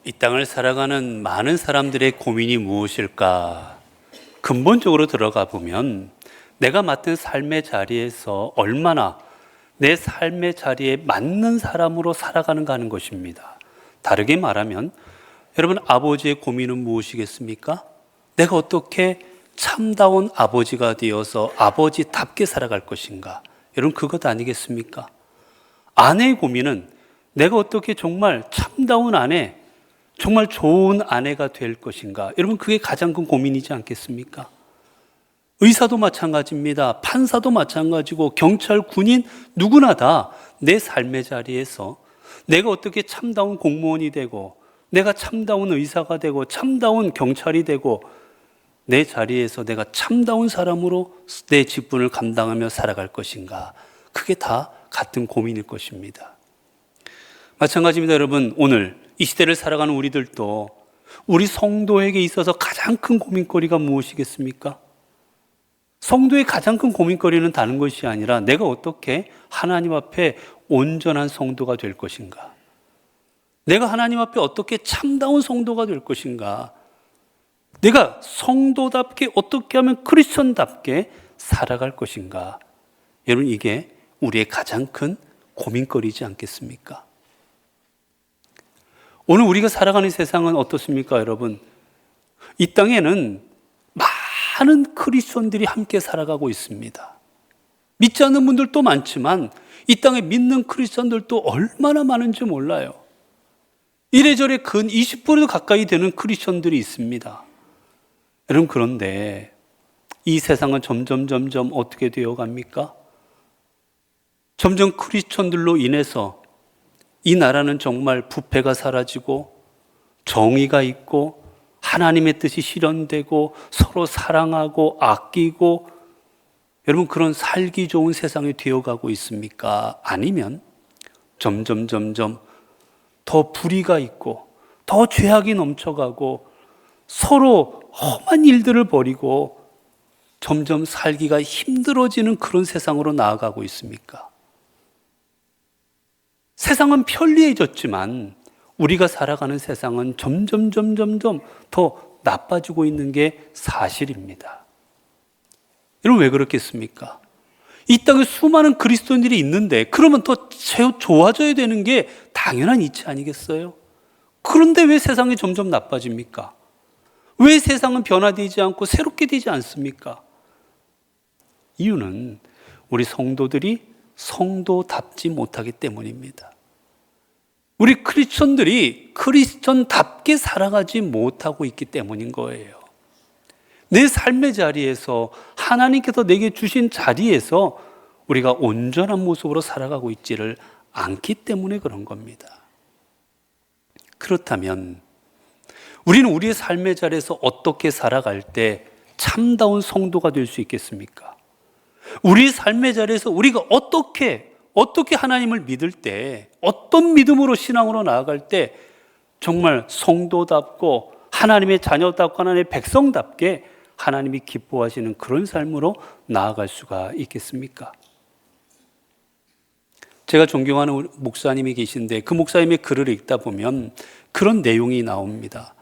이 땅을 살아가는 많은 사람들의 고민이 무엇일까? 근본적으로 들어가 보면 내가 맡은 삶의 자리에서 얼마나 내 삶의 자리에 맞는 사람으로 살아가는가 하는 것입니다. 다르게 말하면 여러분, 아버지의 고민은 무엇이겠습니까? 내가 어떻게 참다운 아버지가 되어서 아버지답게 살아갈 것인가? 여러분, 그것 아니겠습니까? 아내의 고민은 내가 어떻게 정말 참다운 아내, 정말 좋은 아내가 될 것인가? 여러분, 그게 가장 큰 고민이지 않겠습니까? 의사도 마찬가지입니다. 판사도 마찬가지고 경찰, 군인 누구나 다 내 삶의 자리에서 내가 어떻게 참다운 공무원이 되고 내가 참다운 의사가 되고 참다운 경찰이 되고 내 자리에서 내가 참다운 사람으로 내 직분을 감당하며 살아갈 것인가? 그게 다 같은 고민일 것입니다. 마찬가지입니다. 여러분, 오늘 이 시대를 살아가는 우리들도 우리 성도에게 있어서 가장 큰 고민거리가 무엇이겠습니까? 성도의 가장 큰 고민거리는 다른 것이 아니라 내가 어떻게 하나님 앞에 온전한 성도가 될 것인가? 내가 하나님 앞에 어떻게 참다운 성도가 될 것인가? 내가 성도답게 어떻게 하면 크리스천답게 살아갈 것인가? 여러분, 이게 우리의 가장 큰 고민거리지 않겠습니까? 오늘 우리가 살아가는 세상은 어떻습니까, 여러분? 이 땅에는 많은 크리스천들이 함께 살아가고 있습니다. 믿지 않는 분들도 많지만 이 땅에 믿는 크리스천들도 얼마나 많은지 몰라요. 이래저래 근 20%도 가까이 되는 크리스천들이 있습니다. 여러분, 그런데 이 세상은 점점 어떻게 되어 갑니까? 점점 크리스천들로 인해서 이 나라는 정말 부패가 사라지고 정의가 있고 하나님의 뜻이 실현되고 서로 사랑하고 아끼고 여러분, 그런 살기 좋은 세상이 되어가고 있습니까? 아니면 점점 더 불의가 있고 더 죄악이 넘쳐가고 서로 험한 일들을 벌이고 점점 살기가 힘들어지는 그런 세상으로 나아가고 있습니까? 세상은 편리해졌지만 우리가 살아가는 세상은 점점 더 나빠지고 있는 게 사실입니다. 여러분, 왜 그렇겠습니까? 이 땅에 수많은 그리스도인들이 있는데 그러면 더 좋아져야 되는 게 당연한 이치 아니겠어요? 그런데 왜 세상이 점점 나빠집니까? 왜 세상은 변화되지 않고 새롭게 되지 않습니까? 이유는 우리 성도들이 성도답지 못하기 때문입니다. 우리 크리스천들이 크리스천답게 살아가지 못하고 있기 때문인 거예요. 내 삶의 자리에서 하나님께서 내게 주신 자리에서 우리가 온전한 모습으로 살아가고 있지를 않기 때문에 그런 겁니다. 그렇다면 우리는 우리의 삶의 자리에서 어떻게 살아갈 때 참다운 성도가 될 수 있겠습니까? 우리 삶의 자리에서 우리가 어떻게 하나님을 믿을 때, 어떤 믿음으로 신앙으로 나아갈 때 정말 성도답고 하나님의 자녀답고 하나님의 백성답게 하나님이 기뻐하시는 그런 삶으로 나아갈 수가 있겠습니까? 제가 존경하는 목사님이 계신데 그 목사님의 글을 읽다 보면 그런 내용이 나옵니다.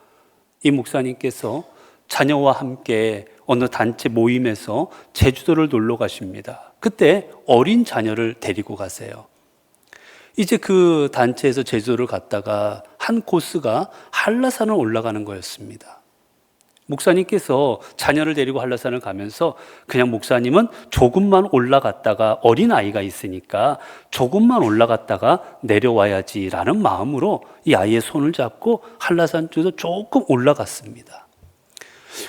이 목사님께서 자녀와 함께 어느 단체 모임에서 제주도를 놀러 가십니다. 그때 어린 자녀를 데리고 가세요. 이제 그 단체에서 제주도를 갔다가 한 코스가 한라산을 올라가는 거였습니다. 목사님께서 자녀를 데리고 한라산을 가면서 그냥 목사님은 조금만 올라갔다가 어린아이가 있으니까 조금만 올라갔다가 내려와야지라는 마음으로 이 아이의 손을 잡고 한라산 쪽에서 조금 올라갔습니다.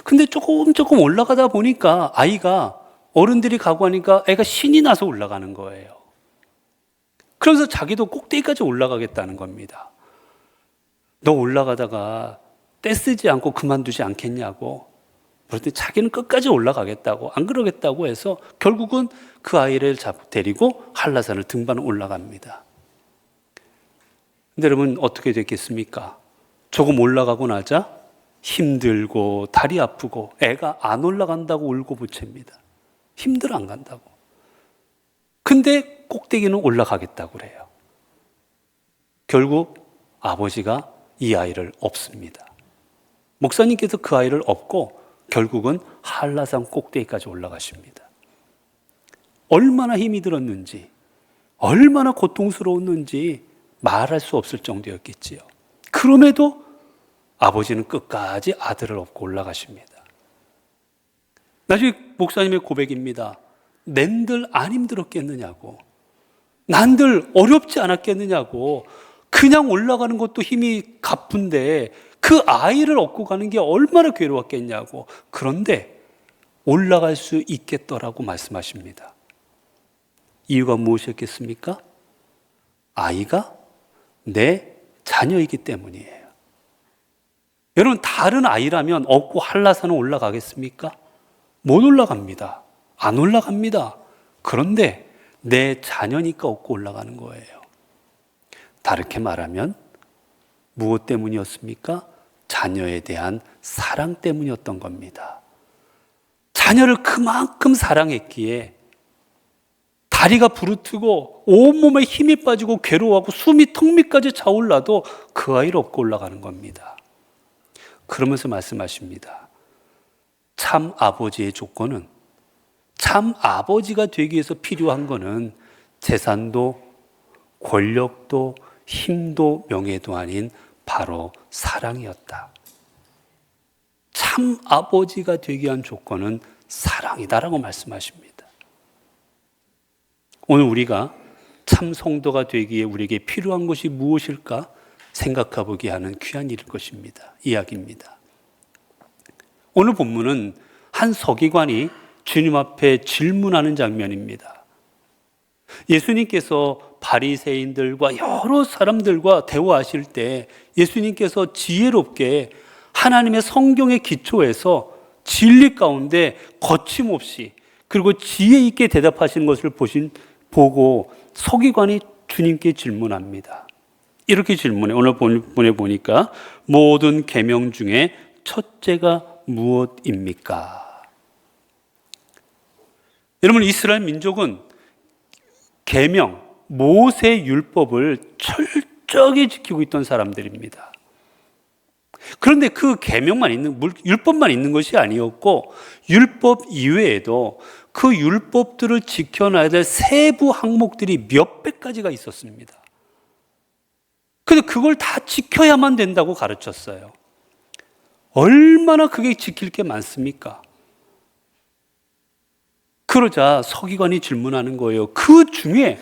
근데 조금 올라가다 보니까 아이가 어른들이 가고 하니까 애가 신이 나서 올라가는 거예요. 그러면서 자기도 꼭대기까지 올라가겠다는 겁니다. 너 올라가다가 떼쓰지 않고 그만두지 않겠냐고. 그랬더니 자기는 끝까지 올라가겠다고, 안 그러겠다고 해서 결국은 그 아이를 데리고 한라산을 등반을 올라갑니다. 근데 여러분, 어떻게 됐겠습니까? 조금 올라가고 나자 힘들고 다리 아프고 애가 안 올라간다고 울고 부채입니다. 힘들어 안 간다고. 근데 꼭대기는 올라가겠다고 그래요. 결국 아버지가 이 아이를 업습니다. 목사님께서 그 아이를 업고 결국은 한라산 꼭대기까지 올라가십니다. 얼마나 힘이 들었는지, 얼마나 고통스러웠는지 말할 수 없을 정도였겠지요. 그럼에도 아버지는 끝까지 아들을 업고 올라가십니다. 나중에 목사님의 고백입니다. 낸들 안 힘들었겠느냐고, 난들 어렵지 않았겠느냐고, 그냥 올라가는 것도 힘이 가쁜데 그 아이를 업고 가는 게 얼마나 괴로웠겠냐고. 그런데 올라갈 수 있겠더라고 말씀하십니다. 이유가 무엇이었겠습니까? 아이가 내 자녀이기 때문이에요. 여러분, 다른 아이라면 업고 한라산을 올라가겠습니까? 못 올라갑니다. 안 올라갑니다. 그런데 내 자녀니까 업고 올라가는 거예요. 다르게 말하면 무엇 때문이었습니까? 자녀에 대한 사랑 때문이었던 겁니다. 자녀를 그만큼 사랑했기에 다리가 부르트고 온몸에 힘이 빠지고 괴로워하고 숨이 턱 밑까지 차올라도 그 아이를 업고 올라가는 겁니다. 그러면서 말씀하십니다. 참 아버지의 조건은, 참 아버지가 되기 위해서 필요한 거는 재산도 권력도 힘도 명예도 아닌 바로 사랑이었다. 참 아버지가 되기 위한 조건은 사랑이다라고 말씀하십니다. 오늘 우리가 참 성도가 되기 위해 우리에게 필요한 것이 무엇일까 생각해보게 하는 귀한 일일 것입니다. 이야기입니다. 오늘 본문은 한 서기관이 주님 앞에 질문하는 장면입니다. 예수님께서 바리새인들과 여러 사람들과 대화하실 때 예수님께서 지혜롭게 하나님의 성경에 기초해서 진리 가운데 거침없이 그리고 지혜 있게 대답하시는 것을 보고 서기관이 주님께 질문합니다. 이렇게 질문해. 오늘 본문에 보니까 모든 계명 중에 첫째가 무엇입니까? 여러분, 이스라엘 민족은 계명, 모세 율법을 철저히 지키고 있던 사람들입니다. 그런데 그 계명만 있는, 율법만 있는 것이 아니었고 율법 이외에도 그 율법들을 지켜놔야 될 세부 항목들이 몇백 가지가 있었습니다. 근데 그걸 다 지켜야만 된다고 가르쳤어요. 얼마나 그게 지킬 게 많습니까? 그러자 서기관이 질문하는 거예요. 그 중에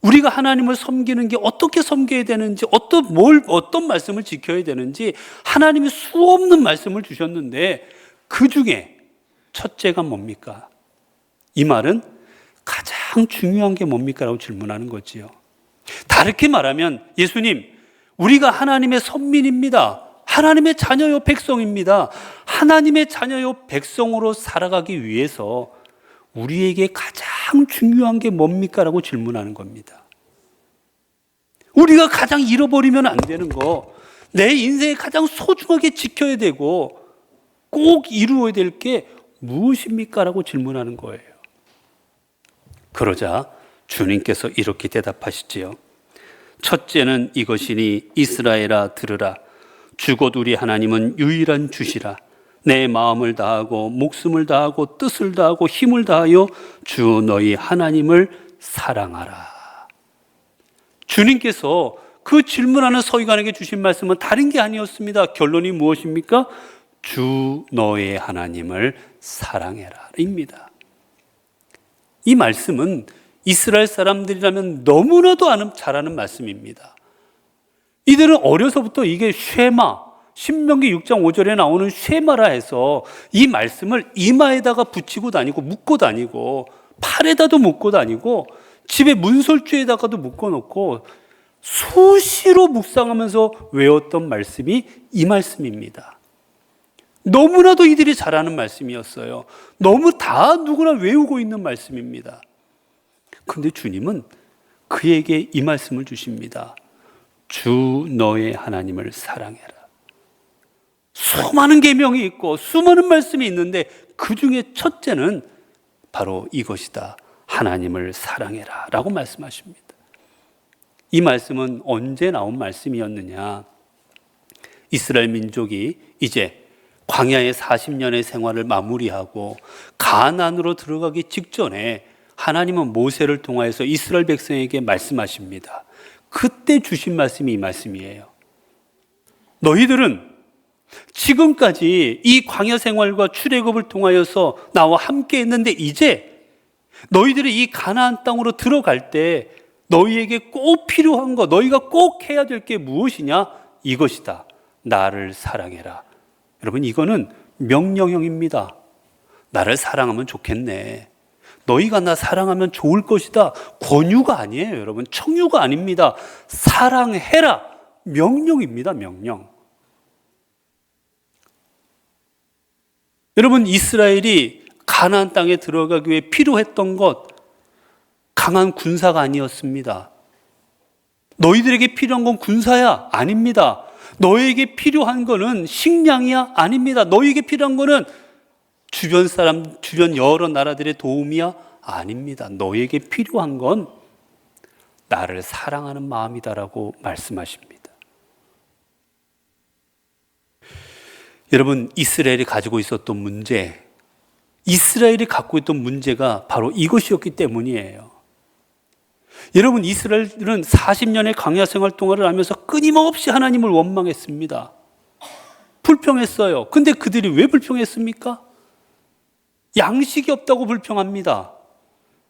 우리가 하나님을 섬기는 게 어떻게 섬겨야 되는지, 어떤 말씀을 지켜야 되는지 하나님이 수없는 말씀을 주셨는데 그 중에 첫째가 뭡니까? 이 말은 가장 중요한 게 뭡니까? 라고 질문하는 거지요. 다르게 말하면 예수님, 우리가 하나님의 선민입니다. 하나님의 자녀요 백성입니다. 하나님의 자녀요 백성으로 살아가기 위해서 우리에게 가장 중요한 게 뭡니까? 라고 질문하는 겁니다. 우리가 가장 잃어버리면 안 되는 거, 내 인생에 가장 소중하게 지켜야 되고 꼭 이루어야 될 게 무엇입니까? 라고 질문하는 거예요. 그러자 주님께서 이렇게 대답하시지요. 첫째는 이것이니 이스라엘아 들으라. 주 곧 우리 하나님은 유일한 주시라. 내 마음을 다하고 목숨을 다하고 뜻을 다하고 힘을 다하여 주 너희 하나님을 사랑하라. 주님께서 그 질문하는 서기관에게 주신 말씀은 다른 게 아니었습니다. 결론이 무엇입니까? 주 너의 하나님을 사랑해라 입니다. 이 말씀은 이스라엘 사람들이라면 너무나도 잘 아는 말씀입니다. 이들은 어려서부터 이게 쉐마, 신명기 6장 5절에 나오는 쉐마라 해서 이 말씀을 이마에다가 붙이고 다니고 묶고 다니고 팔에다도 묶고 다니고 집에 문설주에다가도 묶어놓고 수시로 묵상하면서 외웠던 말씀이 이 말씀입니다. 너무나도 이들이 잘 아는 말씀이었어요. 너무 다 누구나 외우고 있는 말씀입니다. 그런데 주님은 그에게 이 말씀을 주십니다. 주 너의 하나님을 사랑해라. 수많은 계명이 있고 수많은 말씀이 있는데 그 중에 첫째는 바로 이것이다. 하나님을 사랑해라 라고 말씀하십니다. 이 말씀은 언제 나온 말씀이었느냐? 이스라엘 민족이 이제 광야의 40년의 생활을 마무리하고 가나안으로 들어가기 직전에 하나님은 모세를 통하여서 이스라엘 백성에게 말씀하십니다. 그때 주신 말씀이 이 말씀이에요. 너희들은 지금까지 이 광야 생활과 출애굽을 통하여서 나와 함께 했는데 이제 너희들이 이 가나안 땅으로 들어갈 때 너희에게 꼭 필요한 것, 너희가 꼭 해야 될 게 무엇이냐? 이것이다. 나를 사랑해라. 여러분, 이거는 명령형입니다. 나를 사랑하면 좋겠네. 너희가 나 사랑하면 좋을 것이다. 권유가 아니에요, 여러분. 청유가 아닙니다. 사랑해라. 명령입니다, 명령. 여러분, 이스라엘이 가나안 땅에 들어가기 위해 필요했던 것, 강한 군사가 아니었습니다. 너희들에게 필요한 건 군사야? 아닙니다. 너희에게 필요한 거는 식량이야? 아닙니다. 너희에게 필요한 거는 주변 사람, 주변 여러 나라들의 도움이야? 아닙니다. 너희에게 필요한 건 나를 사랑하는 마음이다라고 말씀하십니다. 여러분, 이스라엘이 가지고 있었던 문제, 이스라엘이 갖고 있던 문제가 바로 이것이었기 때문이에요. 여러분, 이스라엘은 40년의 광야 생활 동안을 하면서 끊임없이 하나님을 원망했습니다. 불평했어요. 근데 그들이 왜 불평했습니까? 양식이 없다고 불평합니다.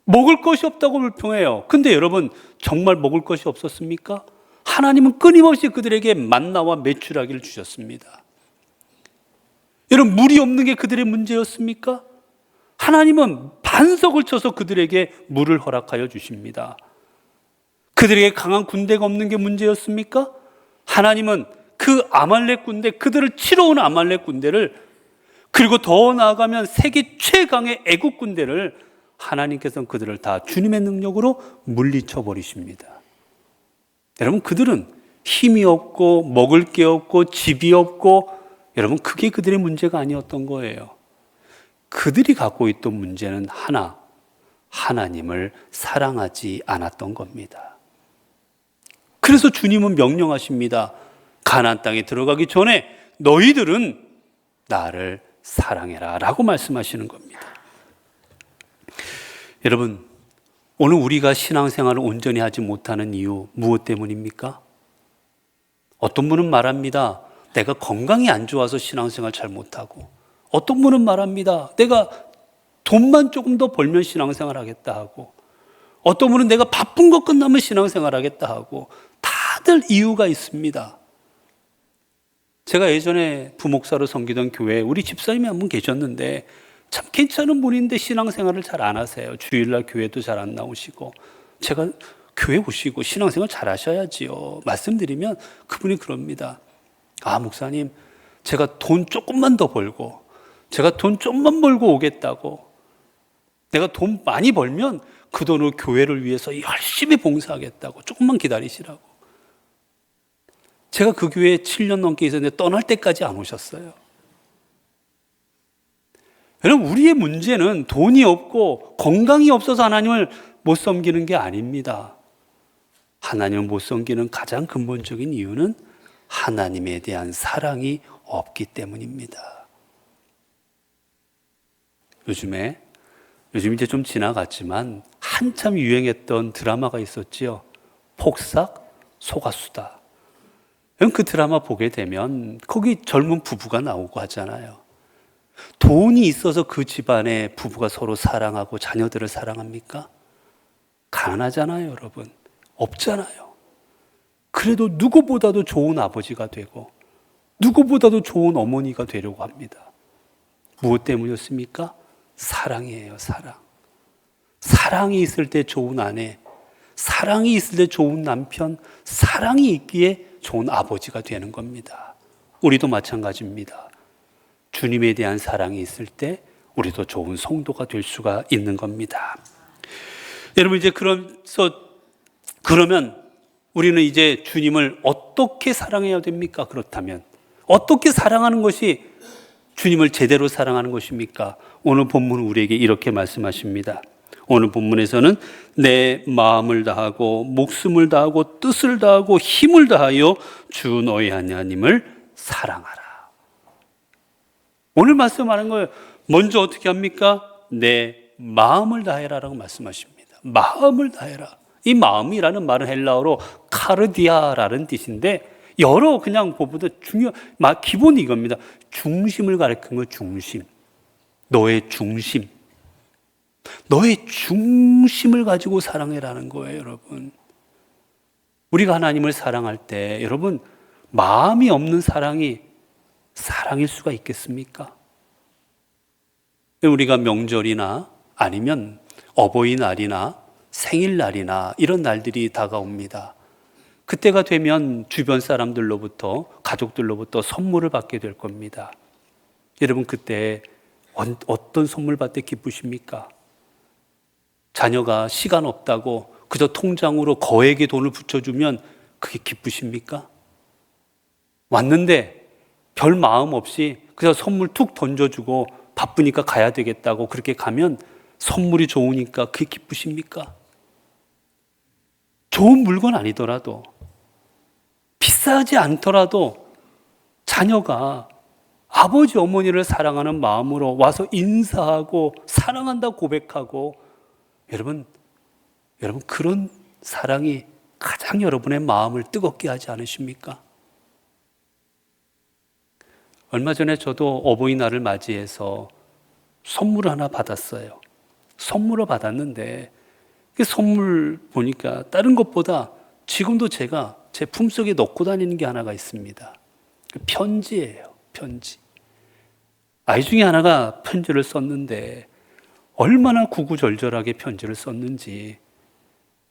먹을 것이 없다고 불평해요. 근데 여러분, 정말 먹을 것이 없었습니까? 하나님은 끊임없이 그들에게 만나와 메추라기를 주셨습니다. 여러분, 물이 없는 게 그들의 문제였습니까? 하나님은 반석을 쳐서 그들에게 물을 허락하여 주십니다. 그들에게 강한 군대가 없는 게 문제였습니까? 하나님은 그 아말렉 군대, 그들을 치러 온 아말렉 군대를, 그리고 더 나아가면 세계 최강의 애국 군대를 하나님께서는 그들을 다 주님의 능력으로 물리쳐 버리십니다. 여러분, 그들은 힘이 없고 먹을 게 없고 집이 없고, 여러분, 그게 그들의 문제가 아니었던 거예요. 그들이 갖고 있던 문제는 하나, 하나님을 사랑하지 않았던 겁니다. 그래서 주님은 명령하십니다. 가나안 땅에 들어가기 전에 너희들은 나를 사랑해라 라고 말씀하시는 겁니다. 여러분, 오늘 우리가 신앙생활을 온전히 하지 못하는 이유 무엇 때문입니까? 어떤 분은 말합니다. 내가 건강이 안 좋아서 신앙생활 잘 못하고, 어떤 분은 말합니다. 내가 돈만 조금 더 벌면 신앙생활 하겠다 하고, 어떤 분은 내가 바쁜 거 끝나면 신앙생활 하겠다 하고, 다들 이유가 있습니다. 제가 예전에 부목사로 섬기던 교회에 우리 집사님이 한 분 계셨는데 참 괜찮은 분인데 신앙생활을 잘 안 하세요. 주일날 교회도 잘 안 나오시고, 제가 교회 오시고 신앙생활 잘 하셔야지요 말씀드리면 그분이 그럽니다. 아, 목사님, 제가 돈 조금만 더 벌고, 제가 돈 좀만 벌고 오겠다고, 내가 돈 많이 벌면 그 돈을 교회를 위해서 열심히 봉사하겠다고, 조금만 기다리시라고. 제가 그 교회에 7년 넘게 있었는데 떠날 때까지 안 오셨어요. 여러분, 우리의 문제는 돈이 없고 건강이 없어서 하나님을 못 섬기는 게 아닙니다. 하나님을 못 섬기는 가장 근본적인 이유는 하나님에 대한 사랑이 없기 때문입니다. 요즘 이제 좀 지나갔지만 한참 유행했던 드라마가 있었지요. 폭삭 소가수다. 그 드라마 보게 되면 거기 젊은 부부가 나오고 하잖아요. 돈이 있어서 그 집안의 부부가 서로 사랑하고 자녀들을 사랑합니까? 가난하잖아요, 여러분. 없잖아요. 그래도 누구보다도 좋은 아버지가 되고 누구보다도 좋은 어머니가 되려고 합니다. 무엇 때문이었습니까? 사랑이에요, 사랑. 사랑이 있을 때 좋은 아내, 사랑이 있을 때 좋은 남편, 사랑이 있기에 좋은 아버지가 되는 겁니다. 우리도 마찬가지입니다. 주님에 대한 사랑이 있을 때 우리도 좋은 성도가 될 수가 있는 겁니다. 여러분, 이제 그러면 우리는 이제 주님을 어떻게 사랑해야 됩니까? 그렇다면 어떻게 사랑하는 것이 주님을 제대로 사랑하는 것입니까? 오늘 본문은 우리에게 이렇게 말씀하십니다. 오늘 본문에서는 내 마음을 다하고 목숨을 다하고 뜻을 다하고 힘을 다하여 주 너희 하나님을 사랑하라. 오늘 말씀하는 거예요. 먼저 어떻게 합니까? 내 마음을 다해라라고 말씀하십니다. 마음을 다해라. 이 마음이라는 말은 헬라어로 카르디아라는 뜻인데 여러 그냥 보보다 기본이 이겁니다. 중심을 가리키는 거 중심. 너의 중심. 너의 중심을 가지고 사랑해라는 거예요, 여러분. 우리가 하나님을 사랑할 때 여러분 마음이 없는 사랑이 사랑일 수가 있겠습니까? 우리가 명절이나 아니면 어버이날이나 생일날이나 이런 날들이 다가옵니다. 그때가 되면 주변 사람들로부터 가족들로부터 선물을 받게 될 겁니다. 여러분 그때 어떤 선물 받되 기쁘십니까? 자녀가 시간 없다고 그저 통장으로 거액의 돈을 붙여주면 그게 기쁘십니까? 왔는데 별 마음 없이 그냥 선물 툭 던져주고 바쁘니까 가야 되겠다고 그렇게 가면 선물이 좋으니까 그게 기쁘십니까? 좋은 물건 아니더라도 비싸지 않더라도 자녀가 아버지 어머니를 사랑하는 마음으로 와서 인사하고 사랑한다고 고백하고 여러분 그런 사랑이 가장 여러분의 마음을 뜨겁게 하지 않으십니까? 얼마 전에 저도 어버이날을 맞이해서 선물을 하나 받았어요. 선물을 받았는데 그 선물 보니까 다른 것보다 지금도 제가 제 품속에 넣고 다니는 게 하나가 있습니다. 편지예요. 편지. 아이 중에 하나가 편지를 썼는데 얼마나 구구절절하게 편지를 썼는지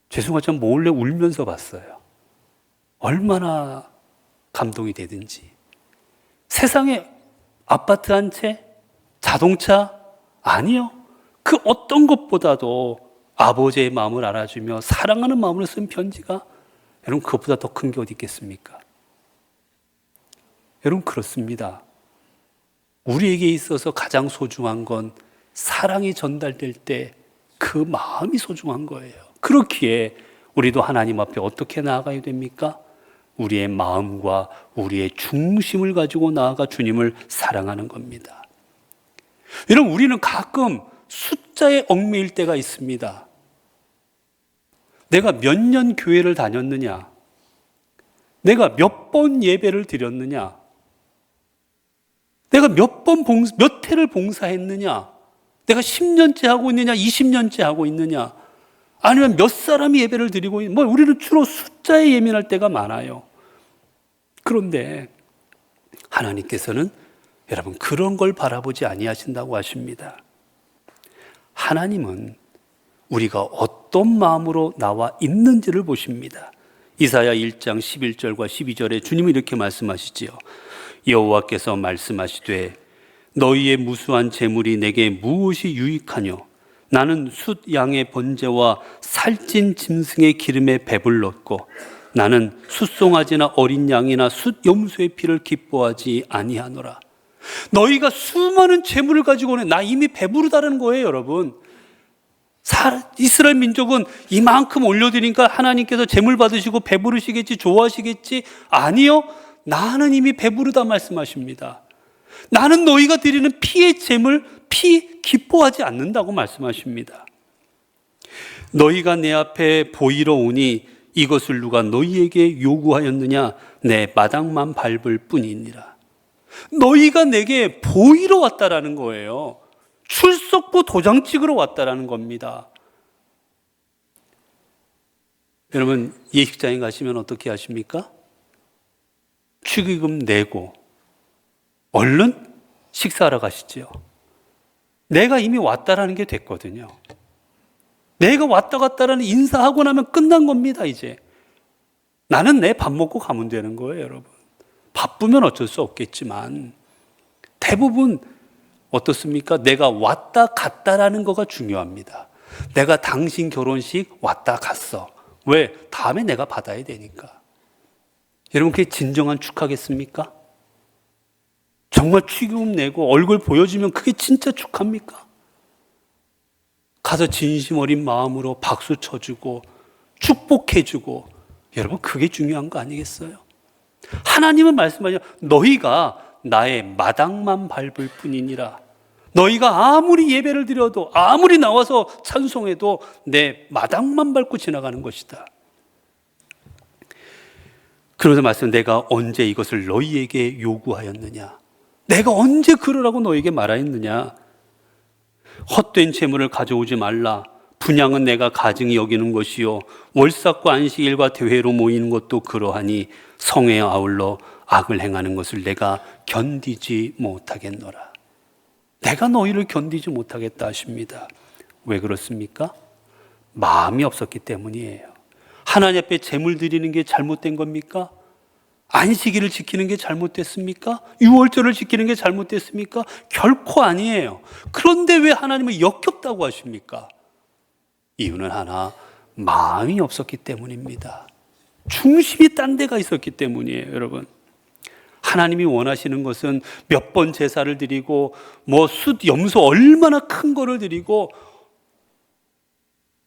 죄송하지만 몰래 울면서 봤어요. 얼마나 감동이 되든지. 세상에 아파트 한 채, 자동차 아니요. 그 어떤 것보다도 아버지의 마음을 알아주며 사랑하는 마음으로 쓴 편지가 여러분 그것보다 더 큰 게 어디 있겠습니까? 여러분 그렇습니다. 우리에게 있어서 가장 소중한 건 사랑이 전달될 때 그 마음이 소중한 거예요. 그렇기에 우리도 하나님 앞에 어떻게 나아가야 됩니까? 우리의 마음과 우리의 중심을 가지고 나아가 주님을 사랑하는 겁니다. 여러분 우리는 가끔 숫자에 얽매일 때가 있습니다. 내가 몇 년 교회를 다녔느냐? 내가 몇 번 예배를 드렸느냐? 내가 몇 회를 봉사했느냐? 내가 10년째 하고 있느냐? 20년째 하고 있느냐? 아니면 몇 사람이 예배를 드리고 있느냐? 우리는 주로 숫자에 예민할 때가 많아요. 그런데 하나님께서는 여러분 그런 걸 바라보지 아니하신다고 하십니다. 하나님은 우리가 어떤 마음으로 나와 있는지를 보십니다. 이사야 1장 11절과 12절에 주님이 이렇게 말씀하시지요. 여호와께서 말씀하시되 너희의 무수한 재물이 내게 무엇이 유익하뇨? 나는 숫 양의 번제와 살찐 짐승의 기름에 배불렀고 나는 숫송아지나 어린 양이나 숫 염소의 피를 기뻐하지 아니하노라. 너희가 수많은 재물을 가지고 오네. 나 이미 배부르다는 거예요, 여러분. 이스라엘 민족은 이만큼 올려드리니까 하나님께서 재물 받으시고 배부르시겠지, 좋아하시겠지? 아니요. 나는 이미 배부르다 말씀하십니다. 나는 너희가 드리는 피의 재물, 피 기뻐하지 않는다고 말씀하십니다. 너희가 내 앞에 보이러 오니 이것을 누가 너희에게 요구하였느냐? 내 마당만 밟을 뿐이니라. 너희가 내게 보이러 왔다라는 거예요. 출석부 도장 찍으러 왔다라는 겁니다. 여러분 예식장에 가시면 어떻게 하십니까? 축의금 내고 얼른 식사하러 가시죠. 내가 이미 왔다라는 게 됐거든요. 내가 왔다 갔다라는 인사하고 나면 끝난 겁니다. 이제 나는 내 밥 먹고 가면 되는 거예요, 여러분. 바쁘면 어쩔 수 없겠지만 대부분 어떻습니까? 내가 왔다 갔다라는 거가 중요합니다. 내가 당신 결혼식 왔다 갔어. 왜? 다음에 내가 받아야 되니까. 여러분 그게 진정한 축하겠습니까? 정말 축의금 내고 얼굴 보여주면 그게 진짜 축하입니까? 가서 진심 어린 마음으로 박수 쳐주고 축복해주고 여러분 그게 중요한 거 아니겠어요? 하나님은 말씀하죠. 너희가 나의 마당만 밟을 뿐이니라. 너희가 아무리 예배를 드려도 아무리 나와서 찬송해도 내 마당만 밟고 지나가는 것이다. 그러면서 말씀, 내가 언제 이것을 너희에게 요구하였느냐? 내가 언제 그러라고 너희에게 말하였느냐? 헛된 재물을 가져오지 말라. 분향은 내가 가증히 여기는 것이요 월삭과 안식일과 대회로 모이는 것도 그러하니 성에 아울러 악을 행하는 것을 내가 견디지 못하겠노라. 내가 너희를 견디지 못하겠다 하십니다. 왜 그렇습니까? 마음이 없었기 때문이에요. 하나님 앞에 제물 드리는 게 잘못된 겁니까? 안식일을 지키는 게 잘못됐습니까? 유월절을 지키는 게 잘못됐습니까? 결코 아니에요. 그런데 왜 하나님은 역겹다고 하십니까? 이유는 하나, 마음이 없었기 때문입니다. 중심이 딴 데가 있었기 때문이에요, 여러분. 하나님이 원하시는 것은 몇 번 제사를 드리고 염소 얼마나 큰 거를 드리고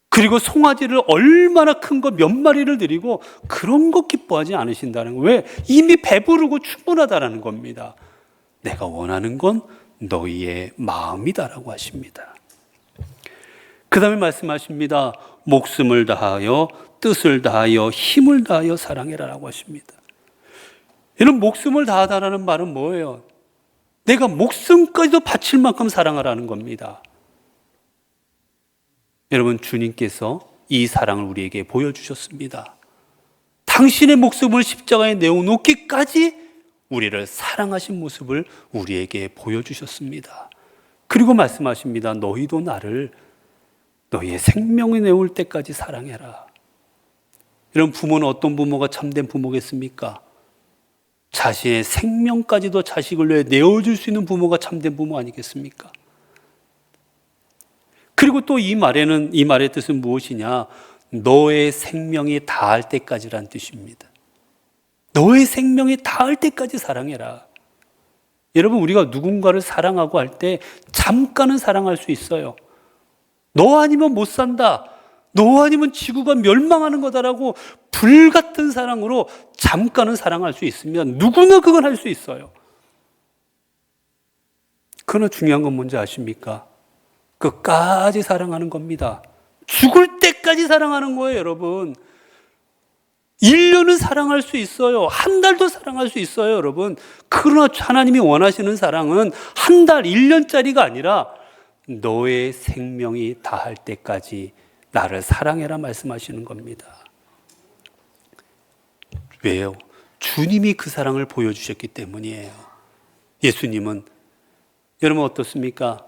그리고 송아지를 얼마나 큰 거 몇 마리를 드리고 그런 거 기뻐하지 않으신다는 거예요. 왜? 이미 배부르고 충분하다라는 겁니다. 내가 원하는 건 너희의 마음이다라고 하십니다. 그 다음에 말씀하십니다. 목숨을 다하여 뜻을 다하여 힘을 다하여 사랑해라라고 하십니다. 이런 목숨을 다하다라는 말은 뭐예요? 내가 목숨까지도 바칠 만큼 사랑하라는 겁니다. 여러분, 주님께서 이 사랑을 우리에게 보여주셨습니다. 당신의 목숨을 십자가에 내어놓기까지 우리를 사랑하신 모습을 우리에게 보여주셨습니다. 그리고 말씀하십니다. 너희도 나를 너희의 생명을 내올 때까지 사랑해라. 이런 부모는 어떤 부모가 참된 부모겠습니까? 자신의 생명까지도 자식을 위해 내어줄 수 있는 부모가 참된 부모 아니겠습니까? 그리고 또 이 말의 뜻은 무엇이냐? 너의 생명이 다할 때까지란 뜻입니다. 너의 생명이 다할 때까지 사랑해라. 여러분, 우리가 누군가를 사랑하고 할 때 잠깐은 사랑할 수 있어요. 너 아니면 못 산다. 너 아니면 지구가 멸망하는 거다라고 불같은 사랑으로 잠깐은 사랑할 수 있으면 누구나 그건 할 수 있어요. 그러나 중요한 건 뭔지 아십니까? 끝까지 사랑하는 겁니다. 죽을 때까지 사랑하는 거예요, 여러분. 1년은 사랑할 수 있어요. 한 달도 사랑할 수 있어요, 여러분. 그러나 하나님이 원하시는 사랑은 한 달, 1년짜리가 아니라 너의 생명이 다할 때까지 나를 사랑해라 말씀하시는 겁니다. 왜요? 주님이 그 사랑을 보여주셨기 때문이에요. 예수님은, 여러분 어떻습니까?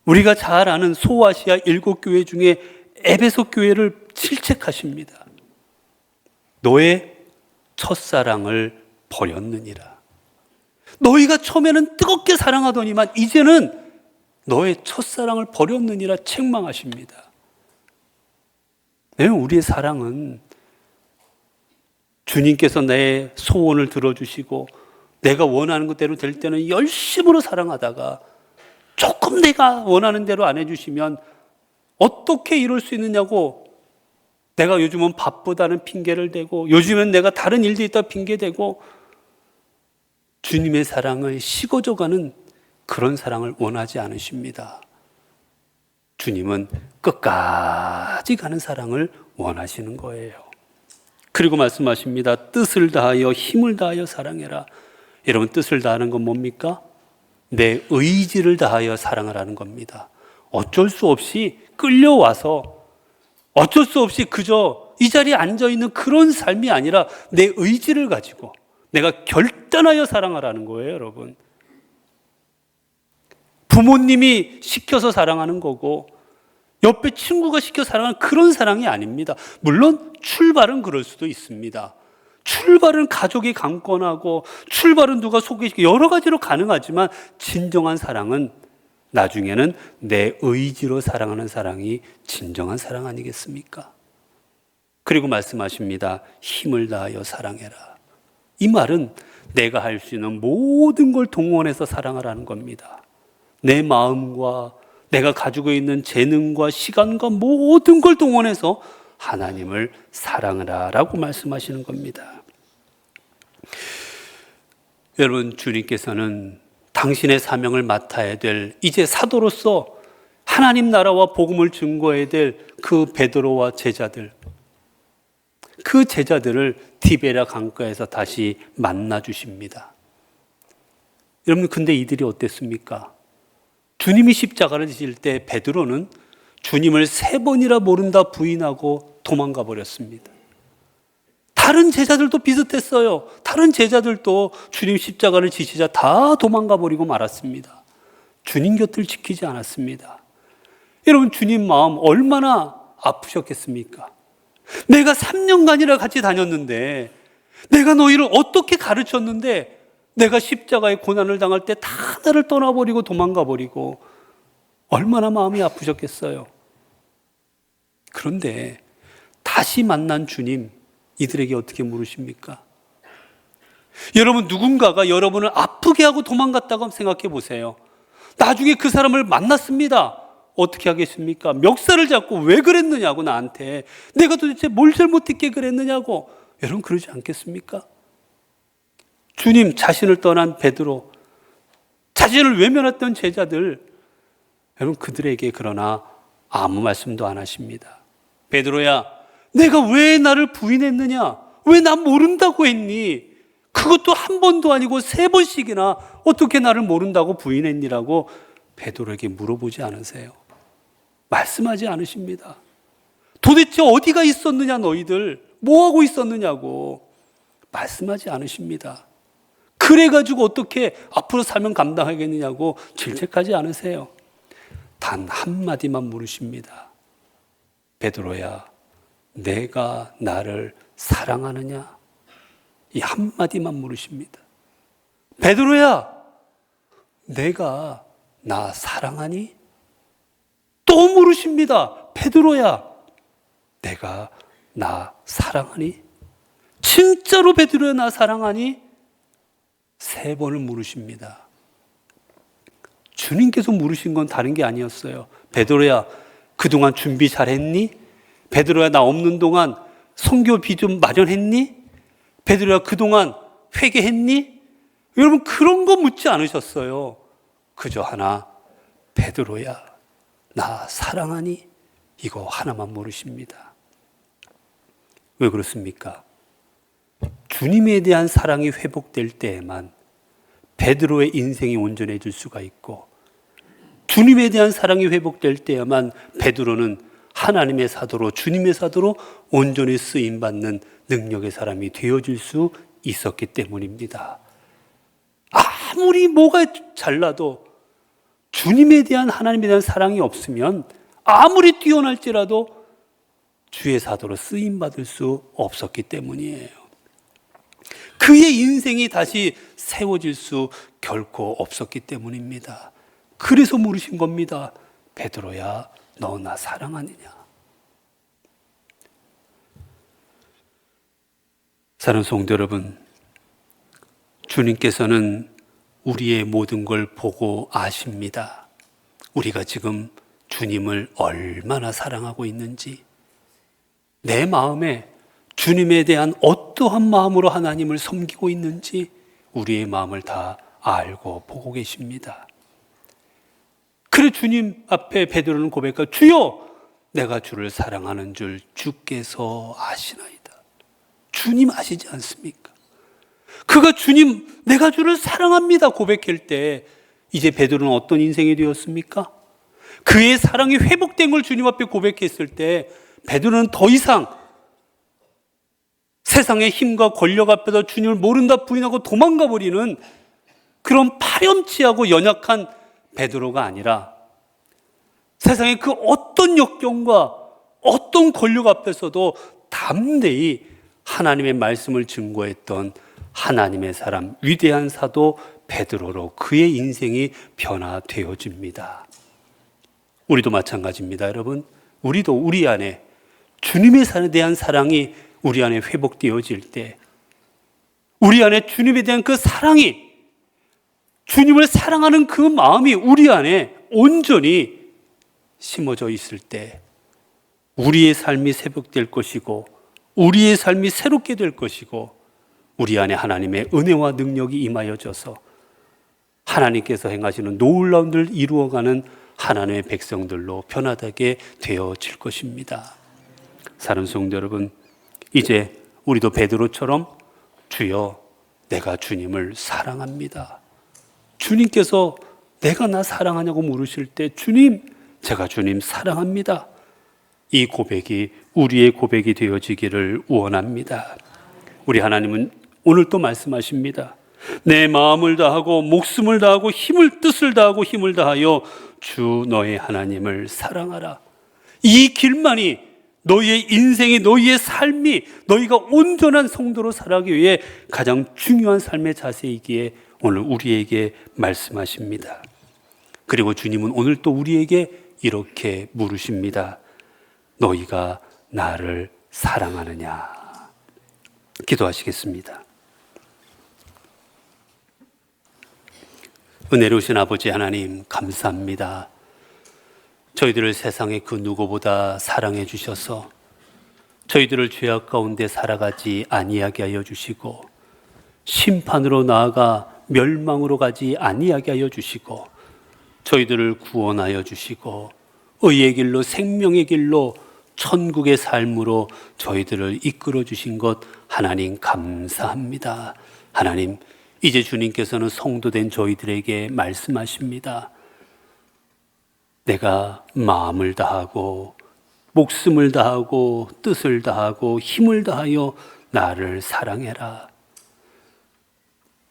우리가 잘 아는 소아시아 7교회 중에 에베소 교회를 질책하십니다. 너의 첫사랑을 버렸느니라. 너희가 처음에는 뜨겁게 사랑하더니만 이제는 너의 첫사랑을 버렸느니라 책망하십니다. 네, 우리의 사랑은 주님께서 내 소원을 들어주시고 내가 원하는 것대로 될 때는 열심으로 사랑하다가 조금 내가 원하는 대로 안 해주시면 어떻게 이룰 수 있느냐고 내가 요즘은 바쁘다는 핑계를 대고 요즘은 내가 다른 일도 있다 핑계대고 주님의 사랑을 식어져가는 그런 사랑을 원하지 않으십니다. 주님은 끝까지 가는 사랑을 원하시는 거예요. 그리고 말씀하십니다. 뜻을 다하여 힘을 다하여 사랑해라. 여러분, 뜻을 다하는 건 뭡니까? 내 의지를 다하여 사랑을 하는 겁니다. 어쩔 수 없이 끌려와서 어쩔 수 없이 그저 이 자리에 앉아있는 그런 삶이 아니라 내 의지를 가지고 내가 결단하여 사랑하라는 거예요, 여러분. 부모님이 시켜서 사랑하는 거고 옆에 친구가 시켜 사랑하는 그런 사랑이 아닙니다. 물론 출발은 그럴 수도 있습니다. 출발은 가족이 강권하고 출발은 누가 소개시키고 여러 가지로 가능하지만 진정한 사랑은 나중에는 내 의지로 사랑하는 사랑이 진정한 사랑 아니겠습니까? 그리고 말씀하십니다. 힘을 다하여 사랑해라. 이 말은 내가 할 수 있는 모든 걸 동원해서 사랑하라는 겁니다. 내 마음과 내가 가지고 있는 재능과 시간과 모든 걸 동원해서 하나님을 사랑하라고 말씀하시는 겁니다. 여러분, 주님께서는 당신의 사명을 맡아야 될 이제 사도로서 하나님 나라와 복음을 증거해야 될 그 베드로와 제자들, 그 제자들을 디베랴 강가에서 다시 만나 주십니다. 여러분, 근데 이들이 어땠습니까? 주님이 십자가를 지실 때 베드로는 주님을 3번이나 모른다 부인하고 도망가 버렸습니다. 다른 제자들도 비슷했어요. 다른 제자들도 주님 십자가를 지시자 다 도망가 버리고 말았습니다. 주님 곁을 지키지 않았습니다. 여러분, 주님 마음 얼마나 아프셨겠습니까? 내가 3년간이나 같이 다녔는데, 내가 너희를 어떻게 가르쳤는데, 내가 십자가의 고난을 당할 때 다 나를 떠나버리고 도망가 버리고 얼마나 마음이 아프셨겠어요. 그런데 다시 만난 주님, 이들에게 어떻게 물으십니까? 여러분, 누군가가 여러분을 아프게 하고 도망갔다고 생각해 보세요. 나중에 그 사람을 만났습니다. 어떻게 하겠습니까? 멱살을 잡고 왜 그랬느냐고, 나한테 내가 도대체 뭘 잘못했게 그랬느냐고. 여러분, 그러지 않겠습니까? 주님 자신을 떠난 베드로, 자신을 외면했던 제자들, 여러분, 그들에게 그러나 아무 말씀도 안 하십니다. 베드로야, 내가 왜 나를 부인했느냐? 왜 난 모른다고 했니? 그것도 1번도 아니고 3번씩이나 어떻게 나를 모른다고 부인했니라고 베드로에게 물어보지 않으세요. 말씀하지 않으십니다. 도대체 어디가 있었느냐, 너희들 뭐하고 있었느냐고 말씀하지 않으십니다. 그래가지고 어떻게 앞으로 사명 감당하겠느냐고 질책하지 않으세요. 단 한마디만 물으십니다. 베드로야, 내가 나를 사랑하느냐? 이 한마디만 물으십니다. 베드로야, 내가 나 사랑하니? 또 물으십니다. 베드로야, 내가 나 사랑하니? 진짜로 베드로야, 나 사랑하니? 3번을 물으십니다. 주님께서 물으신 건 다른 게 아니었어요. 베드로야, 그동안 준비 잘했니? 베드로야, 나 없는 동안 선교비 좀 마련했니? 베드로야, 그동안 회개했니? 여러분, 그런 거 묻지 않으셨어요. 그저 하나, 베드로야, 나 사랑하니? 이거 하나만 물으십니다. 왜 그렇습니까? 주님에 대한 사랑이 회복될 때에만 베드로의 인생이 온전해질 수가 있고, 주님에 대한 사랑이 회복될 때에만 베드로는 하나님의 사도로, 주님의 사도로 온전히 쓰임받는 능력의 사람이 되어질 수 있었기 때문입니다. 아무리 뭐가 잘나도 주님에 대한, 하나님에 대한 사랑이 없으면 아무리 뛰어날지라도 주의 사도로 쓰임받을 수 없었기 때문이에요. 그의 인생이 다시 세워질 수 결코 없었기 때문입니다. 그래서 물으신 겁니다. 베드로야, 너 나 사랑하느냐? 사랑하는 성도 여러분, 주님께서는 우리의 모든 걸 보고 아십니다. 우리가 지금 주님을 얼마나 사랑하고 있는지, 내 마음에 주님에 대한 어떠한 마음으로 하나님을 섬기고 있는지 우리의 마음을 다 알고 보고 계십니다. 그래 주님 앞에 베드로는 고백하고, 주여, 내가 주를 사랑하는 줄 주께서 아시나이다. 주님 아시지 않습니까? 그가 주님, 내가 주를 사랑합니다 고백할 때 이제 베드로는 어떤 인생이 되었습니까? 그의 사랑이 회복된 걸 주님 앞에 고백했을 때 베드로는 더 이상 세상의 힘과 권력 앞에서 주님을 모른다 부인하고 도망가 버리는 그런 파렴치하고 연약한 베드로가 아니라, 세상의 그 어떤 역경과 어떤 권력 앞에서도 담대히 하나님의 말씀을 증거했던 하나님의 사람, 위대한 사도 베드로로 그의 인생이 변화되어집니다. 우리도 마찬가지입니다. 여러분, 우리도 우리 안에 주님에 대한 사랑이 우리 안에 회복되어질 때, 우리 안에 주님에 대한 그 사랑이, 주님을 사랑하는 그 마음이 우리 안에 온전히 심어져 있을 때 우리의 삶이 회복될 것이고, 우리의 삶이 새롭게 될 것이고, 우리 안에 하나님의 은혜와 능력이 임하여져서 하나님께서 행하시는 놀라운 일을 이루어가는 하나님의 백성들로 변화되게 되어질 것입니다. 사랑하는 성도 여러분, 이제 우리도 베드로처럼 주여 내가 주님을 사랑합니다. 주님께서 내가 나 사랑하냐고 물으실 때 주님, 제가 주님 사랑합니다. 이 고백이 우리의 고백이 되어지기를 원합니다. 우리 하나님은 오늘 또 말씀하십니다. 내 마음을 다하고 목숨을 다하고 뜻을 다하고 힘을 다하여 주 너의 하나님을 사랑하라. 이 길만이 너희의 인생이, 너희의 삶이, 너희가 온전한 성도로 살아가기 위해 가장 중요한 삶의 자세이기에 오늘 우리에게 말씀하십니다. 그리고 주님은 오늘 또 우리에게 이렇게 물으십니다. 너희가 나를 사랑하느냐? 기도하시겠습니다. 은혜로우신 아버지 하나님, 감사합니다. 저희들을 세상의 그 누구보다 사랑해 주셔서 저희들을 죄악 가운데 살아가지 아니하게 하여 주시고 심판으로 나아가 멸망으로 가지 아니하게 하여 주시고 저희들을 구원하여 주시고 의의 길로, 생명의 길로, 천국의 삶으로 저희들을 이끌어 주신 것 하나님 감사합니다. 하나님, 이제 주님께서는 성도된 저희들에게 말씀하십니다. 내가 마음을 다하고 목숨을 다하고 뜻을 다하고 힘을 다하여 나를 사랑해라.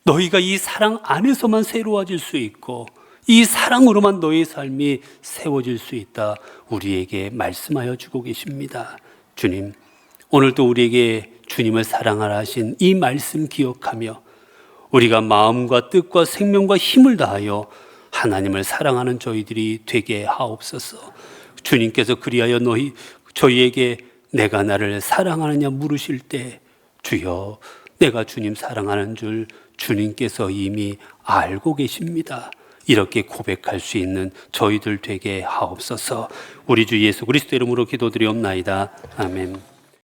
너희가 이 사랑 안에서만 새로워질 수 있고 이 사랑으로만 너의 삶이 세워질 수 있다 우리에게 말씀하여 주고 계십니다. 주님, 오늘도 우리에게 주님을 사랑하라 하신 이 말씀 기억하며 우리가 마음과 뜻과 생명과 힘을 다하여 하나님을 사랑하는 저희들이 되게 하옵소서. 주님께서 그리하여 저희에게 내가 나를 사랑하느냐 물으실 때 주여 내가 주님 사랑하는 줄 주님께서 이미 알고 계십니다. 이렇게 고백할 수 있는 저희들 되게 하옵소서. 우리 주 예수 그리스도 이름으로 기도드리옵나이다. 아멘.